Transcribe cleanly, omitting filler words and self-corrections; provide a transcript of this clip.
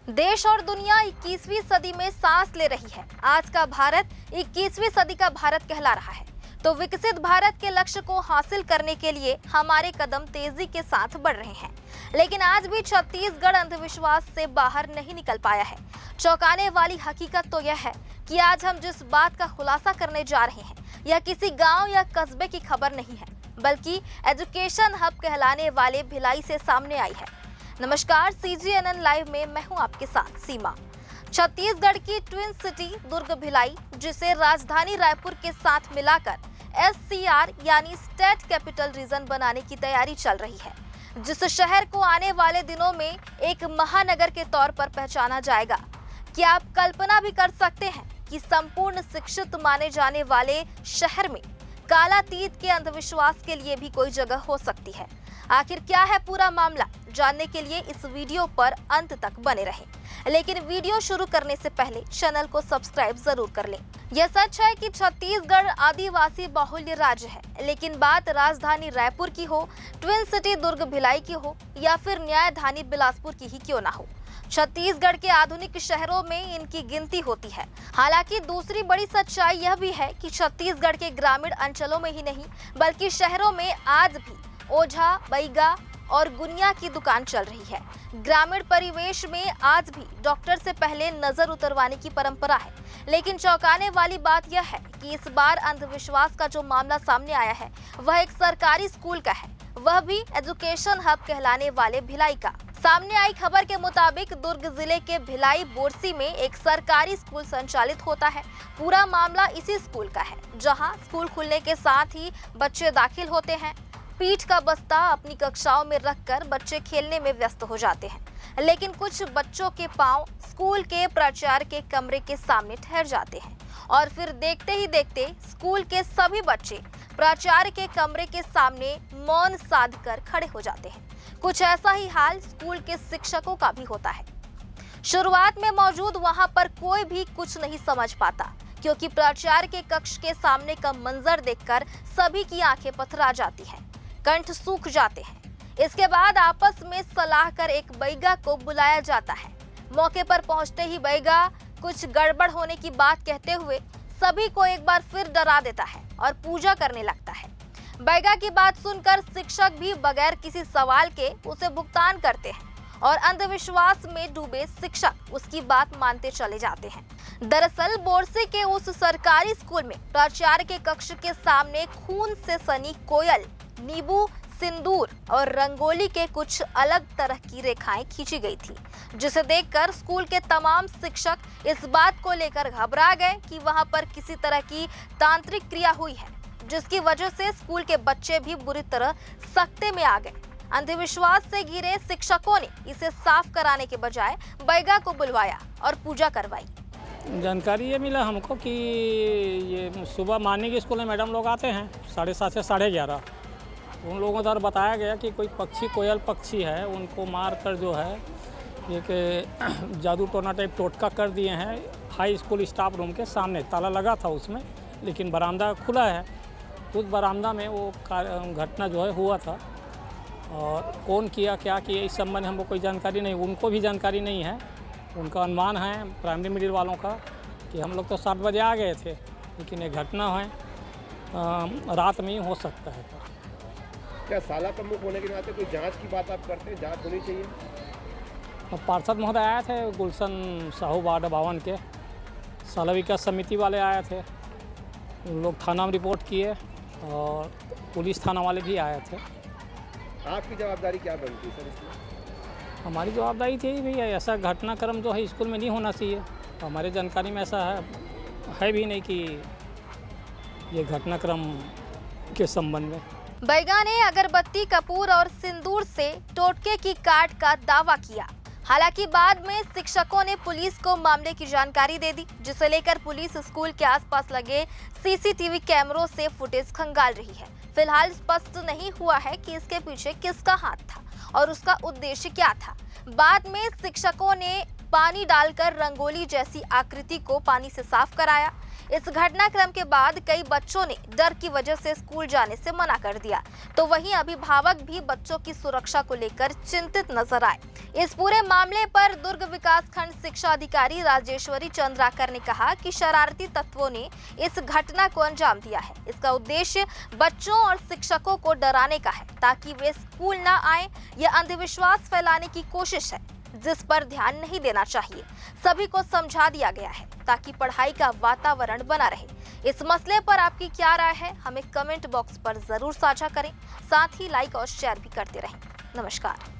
देश और दुनिया 21वीं सदी में सांस ले रही है। आज का भारत 21वीं सदी का भारत कहला रहा है। तो विकसित भारत के लक्ष्य को हासिल करने के लिए हमारे कदम तेजी के साथ बढ़ रहे हैं। लेकिन आज भी छत्तीसगढ़ अंधविश्वास से बाहर नहीं निकल पाया है। चौंकाने वाली हकीकत तो यह है कि आज हम जिस बात का खुलासा करने जा रहे हैं यह किसी गांव या कस्बे की खबर नहीं है, बल्कि एजुकेशन हब कहलाने वाले भिलाई से सामने आई है। नमस्कार, CGNN लाइव में मैं हूं आपके साथ सीमा। छत्तीसगढ़ की ट्विन सिटी दुर्ग भिलाई, जिसे राजधानी रायपुर के साथ मिलाकर SCR यानी स्टेट कैपिटल रीजन बनाने की तैयारी चल रही है, जिस शहर को आने वाले दिनों में एक महानगर के तौर पर पहचाना जाएगा। क्या आप कल्पना भी कर सकते हैं कि संपूर्ण शिक्षित माने जाने वाले शहर में कालातीत के अंधविश्वास के लिए भी कोई जगह हो सकती है? आखिर क्या है पूरा मामला, जानने के लिए इस वीडियो पर अंत तक बने रहें। लेकिन वीडियो शुरू करने से पहले चैनल को सब्सक्राइब जरूर कर लें। यह सच है कि छत्तीसगढ़ आदिवासी बाहुल्य राज्य है, लेकिन बात राजधानी रायपुर की हो, ट्विन सिटी दुर्ग भिलाई की हो या फिर न्यायधानी बिलासपुर की ही क्यों ना हो, छत्तीसगढ़ के आधुनिक शहरों में इनकी गिनती होती है। हालांकि दूसरी बड़ी सच्चाई यह भी है कि छत्तीसगढ़ के ग्रामीण अंचलों में ही नहीं बल्कि शहरों में आज भी ओझा, बैगा और गुनिया की दुकान चल रही है। ग्रामीण परिवेश में आज भी डॉक्टर से पहले नजर उतरवाने की परंपरा है। लेकिन चौंकाने वाली बात यह है कि इस बार अंधविश्वास का जो मामला सामने आया है वह एक सरकारी स्कूल का है, वह भी एजुकेशन हब कहलाने वाले भिलाई का। सामने आई खबर के मुताबिक दुर्ग जिले के भिलाई बोरसी में एक सरकारी स्कूल संचालित होता है। पूरा मामला इसी स्कूल का है, जहां स्कूल खुलने के साथ ही बच्चे दाखिल होते हैं। पीठ का बस्ता अपनी कक्षाओं में रखकर बच्चे खेलने में व्यस्त हो जाते हैं, लेकिन कुछ बच्चों के पांव स्कूल के प्राचार्य के कमरे के सामने ठहर जाते हैं और फिर देखते ही देखते स्कूल के सभी बच्चे प्राचार्य के कमरे के सामने मौन साध कर खड़े हो जाते हैं। कुछ ऐसा ही हाल स्कूल के शिक्षकों का भी होता है। शुरुआत में मौजूद वहां पर कोई भी कुछ नहीं समझ पाता, क्योंकि प्राचार्य के कक्ष के सामने का मंजर देखकर सभी की आंखें पथरा जाती हैं, कंठ सूख जाते हैं। इसके बाद आपस में सलाह कर एक बैगा को बुलाया जाता है। मौके पर पहुंचते ही बैगा कुछ गड़बड़ होने की बात कहते हुए सभी को एक बार फिर डरा देता है और पूजा करने लगता है। बैगा की बात सुनकर शिक्षक भी बगैर किसी सवाल के उसे भुगतान करते हैं और अंधविश्वास में डूबे शिक्षक उसकी बात मानते चले जाते हैं। दरअसल बोरसी के उस सरकारी स्कूल में प्राचार्य के कक्ष के सामने खून से सनी कोयल, नींबू, सिंदूर और रंगोली के कुछ अलग तरह की रेखाएं खींची गई थी, जिसे देखकर स्कूल के तमाम शिक्षक इस बात को लेकर घबरा गए कि वहां पर किसी तरह की तांत्रिक क्रिया हुई है, जिसकी वजह से स्कूल के बच्चे भी बुरी तरह सकते में आ गए। अंधविश्वास से घिरे शिक्षकों ने इसे साफ कराने के बजाय बैगा को बुलवाया और पूजा करवाई। जानकारी ये मिला हमको कि ये सुबह मॉर्निंग स्कूल में मैडम लोग आते हैं 7:30 से 11:30। उन लोगों द्वारा बताया गया कि कोई पक्षी, कोयल पक्षी है, उनको मार कर जो है एक जादू टोना टाइप टोटका कर दिए हैं। हाई स्कूल स्टाफ रूम के सामने ताला लगा था उसमें, लेकिन बरामदा खुला है। उस बरामदा में वो घटना जो है हुआ था, और कौन किया, क्या किया, इस संबंध में हमको कोई जानकारी नहीं, उनको भी जानकारी नहीं है। उनका अनुमान है प्राइमरी मिडिल वालों का कि हम लोग तो 7 बजे आ गए थे, लेकिन ये घटना है रात में ही हो सकता है। क्या शाला प्रमुख होने के नाते कोई जांच की बात आप करते हैं? जांच होनी चाहिए। पार्षद महोदय आए थे, गुलशन साहू वार्ड 52 के, शाला विकास समिति वाले आए थे। उन लोग थाना में रिपोर्ट किए और पुलिस थाना वाले भी आए थे। आपकी जवाबदारी क्या बनती है सर इसमें? हमारी जवाबदारी थी भैया, ऐसा घटनाक्रम जो है स्कूल में नहीं होना चाहिए। हमारे जानकारी में ऐसा है भी नहीं कि ये घटनाक्रम के संबंध में। बैगा ने अगरबत्ती, कपूर और सिंदूर से टोटके की काट का दावा किया। हालांकि बाद में शिक्षकों ने पुलिस को मामले की जानकारी दे दी, जिसे लेकर पुलिस स्कूल के आसपास लगे CCTV कैमरों से फुटेज खंगाल रही है। फिलहाल स्पष्ट नहीं हुआ है कि इसके पीछे किसका हाथ था और उसका उद्देश्य क्या था। बाद में शिक्षकों ने पानी डालकर रंगोली जैसी आकृति को पानी से साफ कराया। इस घटनाक्रम के बाद कई बच्चों ने डर की वजह से स्कूल जाने से मना कर दिया, तो वहीं अभिभावक भी बच्चों की सुरक्षा को लेकर चिंतित नजर आए। इस पूरे मामले पर दुर्ग विकासखंड शिक्षा अधिकारी राजेश्वरी चंद्राकर ने कहा कि शरारती तत्वों ने इस घटना को अंजाम दिया है। इसका उद्देश्य बच्चों और शिक्षकों को डराने का है ताकि वे स्कूल न आए। यह अंधविश्वास फैलाने की कोशिश है जिस पर ध्यान नहीं देना चाहिए। सभी को समझा दिया गया है ताकि पढ़ाई का वातावरण बना रहे। इस मसले पर आपकी क्या राय है, हमें कमेंट बॉक्स पर जरूर साझा करें। साथ ही लाइक और शेयर भी करते रहें। नमस्कार।